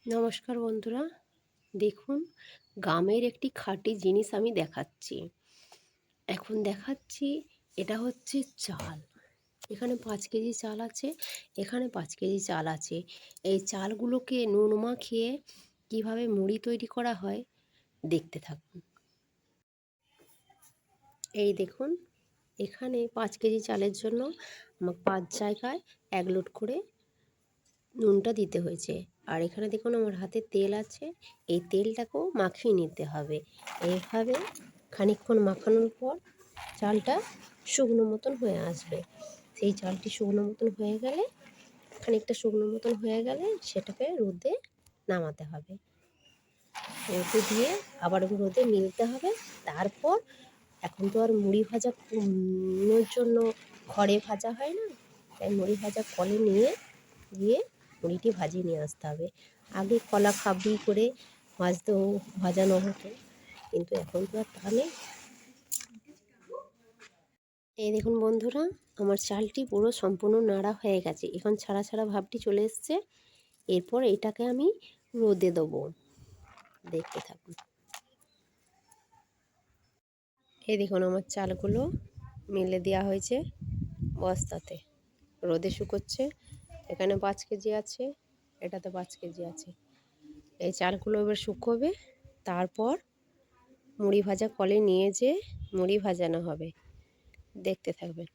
নমস্কার বন্ধুরা, দেখুন গ্রামের একটি খাঁটি জিনিস আমি দেখাচ্ছি। এখন দেখাচ্ছি, এটা হচ্ছে চাল। এখানে 5 কেজি চাল আছে, এখানে 5 কেজি চাল আছে। এই চালগুলোকে নুন মাখিয়ে কীভাবে মুড়ি তৈরি করা হয় দেখতে থাকুন। এই দেখুন, এখানে 5 কেজি চালের জন্য আমার 5 জায়গায় 1 লোড করে নুনটা দিতে হয়েছে। আর এখানে দেখুন আমার হাতে তেল আছে, এই তেলটাকেও মাখিয়ে নিতে হবে। এইভাবে খানিকক্ষণ মাখানোর পর চালটা শুকনো মতন হয়ে আসবে। সেই চালটি শুকনো মতন হয়ে গেলে, খানিকটা শুকনো মতন হয়ে গেলে সেটাকে রোদে নামাতে হবে। রোদে দিয়ে আবার রোদে মিলতে হবে। তারপর এখন তো আর মুড়ি ভাজা জন্য খড়ে ভাজা হয় না, তাই মুড়ি ভাজা কলে নিয়ে গিয়ে মুড়িটি ভাজিয়ে নিয়ে আসতে হবে। আগে কলা খাবড়ি করে ভাজতেও ভাজানো হতো, কিন্তু এখন তো আর তা নেই। এই দেখুন বন্ধুরা, আমার চালটি পুরো সম্পূর্ণ নাড়া হয়ে গেছে, এখন ছাড়া ছাড়া ভাবটি চলে এসছে। এরপর এটাকে আমি রোদে দেবো, দেখতে থাকুন। এই দেখুন আমার চালগুলো মিলে দেওয়া হয়েছে বস্তাতে, রোদে শুকোচ্ছে। এখানে 5 কেজি আছে, এটাতে 5 কেজি আছে। এই চালগুলো এবার শুকোবে, তারপর মুড়ি ভাজা কলে নিয়ে যেয়ে মুড়ি ভাজানো হবে, দেখতে থাকবেন।